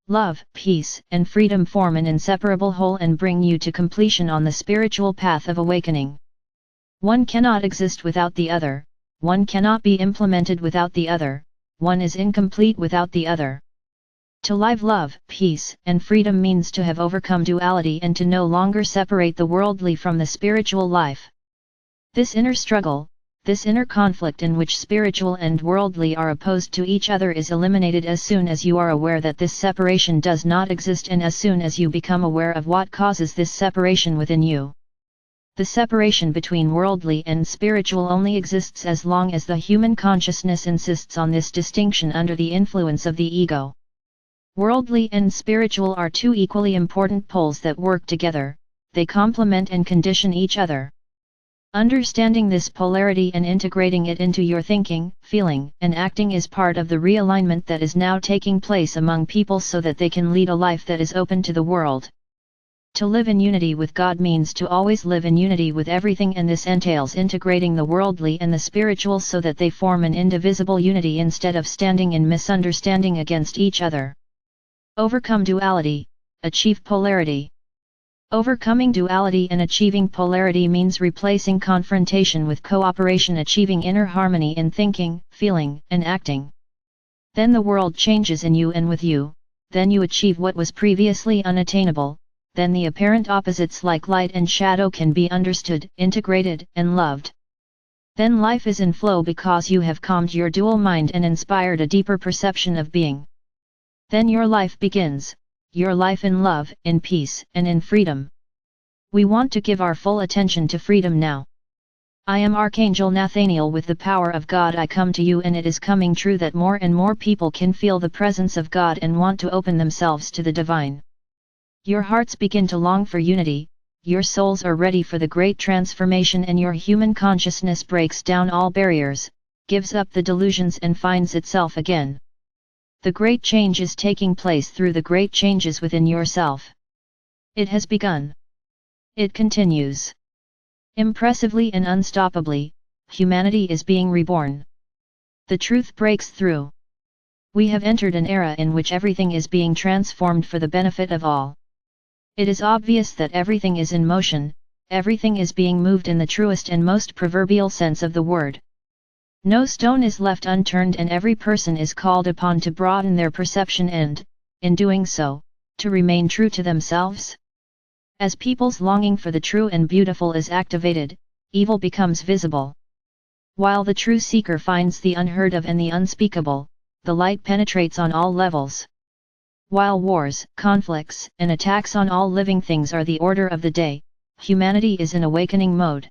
love, peace, and freedom form an inseparable whole and bring you to completion on the spiritual path of awakening. One cannot exist without the other, one cannot be implemented without the other, one is incomplete without the other. To live love, peace, and freedom means to have overcome duality and to no longer separate the worldly from the spiritual life. This inner struggle, this inner conflict in which spiritual and worldly are opposed to each other is eliminated as soon as you are aware that this separation does not exist and as soon as you become aware of what causes this separation within you. The separation between worldly and spiritual only exists as long as the human consciousness insists on this distinction under the influence of the ego. Worldly and spiritual are two equally important poles that work together, they complement and condition each other. Understanding this polarity and integrating it into your thinking, feeling, and acting is part of the realignment that is now taking place among people so that they can lead a life that is open to the world. To live in unity with God means to always live in unity with everything, and this entails integrating the worldly and the spiritual so that they form an indivisible unity instead of standing in misunderstanding against each other. Overcome duality, achieve polarity. Overcoming duality and achieving polarity means replacing confrontation with cooperation, achieving inner harmony in thinking, feeling, and acting. Then the world changes in you and with you, then you achieve what was previously unattainable, then the apparent opposites like light and shadow can be understood, integrated, and loved. Then life is in flow because you have calmed your dual mind and inspired a deeper perception of being. Then your life begins, your life in love, in peace, and in freedom. We want to give our full attention to freedom now. I am Archangel Nathanael. With the power of God I come to you, and it is coming true that more and more people can feel the presence of God and want to open themselves to the divine. Your hearts begin to long for unity, your souls are ready for the great transformation, and your human consciousness breaks down all barriers, gives up the delusions and finds itself again. The great change is taking place through the great changes within yourself. It has begun. It continues. Impressively and unstoppably, humanity is being reborn. The truth breaks through. We have entered an era in which everything is being transformed for the benefit of all. It is obvious that everything is in motion, everything is being moved in the truest and most proverbial sense of the word. No stone is left unturned, and every person is called upon to broaden their perception and, in doing so, to remain true to themselves. As people's longing for the true and beautiful is activated, evil becomes visible. While the true seeker finds the unheard of and the unspeakable, the light penetrates on all levels. While wars, conflicts, and attacks on all living things are the order of the day, humanity is in awakening mode.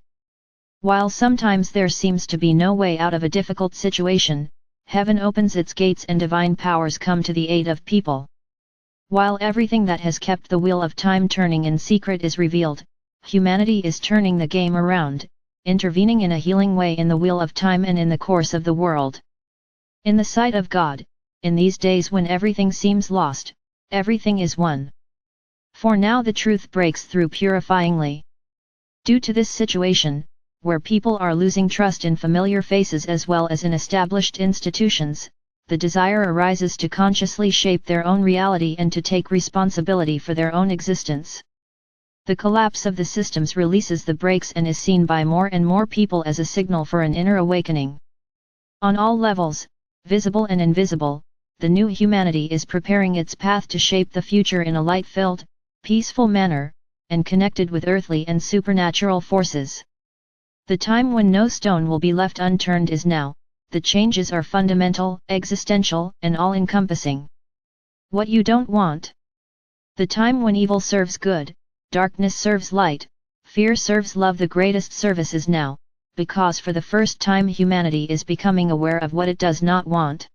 While sometimes there seems to be no way out of a difficult situation, heaven opens its gates and divine powers come to the aid of people. While everything that has kept the wheel of time turning in secret is revealed, humanity is turning the game around, intervening in a healing way in the wheel of time and in the course of the world. In the sight of God, in these days when everything seems lost, everything is won. For now the truth breaks through purifyingly. Due to this situation, where people are losing trust in familiar faces as well as in established institutions, the desire arises to consciously shape their own reality and to take responsibility for their own existence. The collapse of the systems releases the brakes and is seen by more and more people as a signal for an inner awakening. On all levels, visible and invisible, the new humanity is preparing its path to shape the future in a light-filled, peaceful manner, and connected with earthly and supernatural forces. The time when no stone will be left unturned is now. The changes are fundamental, existential, and all-encompassing. What you don't want. The time when evil serves good, darkness serves light, fear serves love. The greatest service is now, because for the first time humanity is becoming aware of what it does not want.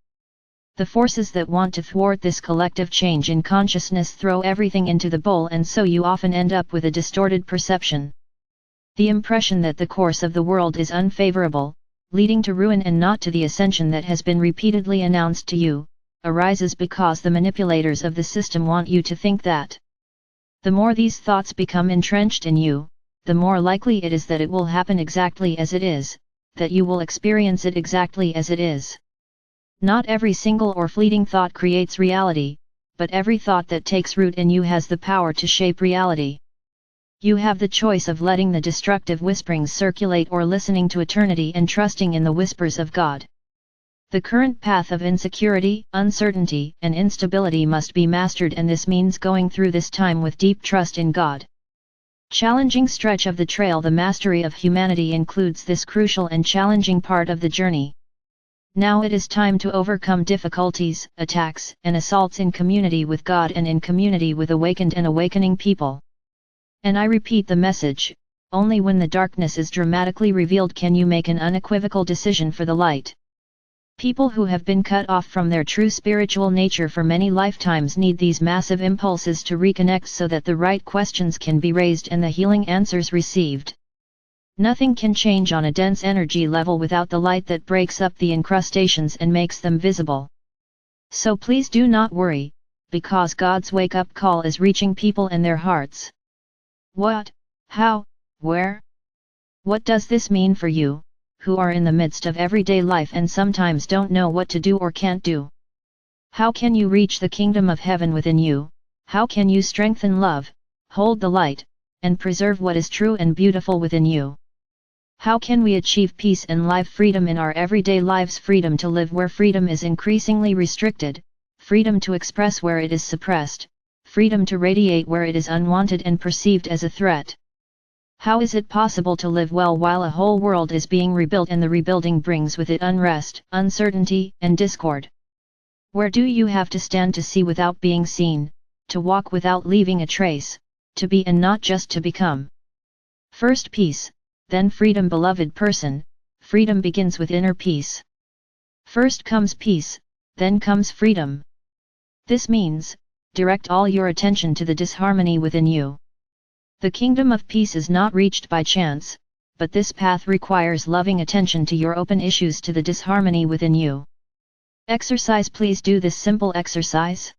The forces that want to thwart this collective change in consciousness throw everything into the bowl, and so you often end up with a distorted perception. The impression that the course of the world is unfavorable, leading to ruin and not to the ascension that has been repeatedly announced to you, arises because the manipulators of the system want you to think that. The more these thoughts become entrenched in you, the more likely it is that it will happen exactly as it is, that you will experience it exactly as it is. Not every single or fleeting thought creates reality, but every thought that takes root in you has the power to shape reality. You have the choice of letting the destructive whisperings circulate or listening to eternity and trusting in the whispers of God. The current path of insecurity, uncertainty, and instability must be mastered, and this means going through this time with deep trust in God. Challenging stretch of the trail. The mastery of humanity includes this crucial and challenging part of the journey. Now it is time to overcome difficulties, attacks, and assaults in community with God and in community with awakened and awakening people. And I repeat the message, only when the darkness is dramatically revealed can you make an unequivocal decision for the light. People who have been cut off from their true spiritual nature for many lifetimes need these massive impulses to reconnect so that the right questions can be raised and the healing answers received. Nothing can change on a dense energy level without the light that breaks up the incrustations and makes them visible. So please do not worry, because God's wake-up call is reaching people and their hearts. What, how, where? What does this mean for you, who are in the midst of everyday life and sometimes don't know what to do or can't do? How can you reach the kingdom of heaven within you? How can you strengthen love, hold the light, and preserve what is true and beautiful within you? How can we achieve peace and life freedom in our everyday lives? Freedom to live where freedom is increasingly restricted, freedom to express where it is suppressed, freedom to radiate where it is unwanted and perceived as a threat. How is it possible to live well while a whole world is being rebuilt and the rebuilding brings with it unrest, uncertainty, and discord? Where do you have to stand to see without being seen, to walk without leaving a trace, to be and not just to become? First peace, then freedom. Beloved person, freedom begins with inner peace. First comes peace, then comes freedom. This means, direct all your attention to the disharmony within you. The kingdom of peace is not reached by chance, but this path requires loving attention to your open issues, to the disharmony within you. Exercise. Please do this simple exercise.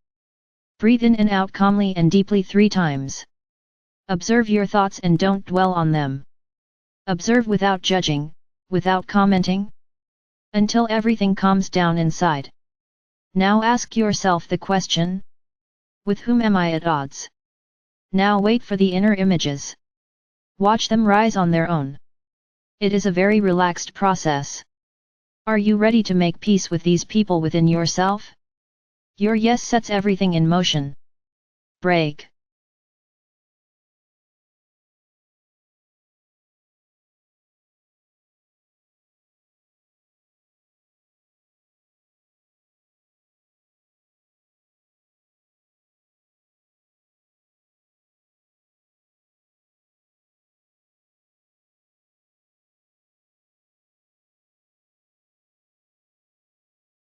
Breathe in and out calmly and deeply 3 times. Observe your thoughts and don't dwell on them. Observe without judging, without commenting, until everything calms down inside. Now ask yourself the question: with whom am I at odds? Now wait for the inner images. Watch them rise on their own. It is a very relaxed process. Are you ready to make peace with these people within yourself? Your yes sets everything in motion. Break.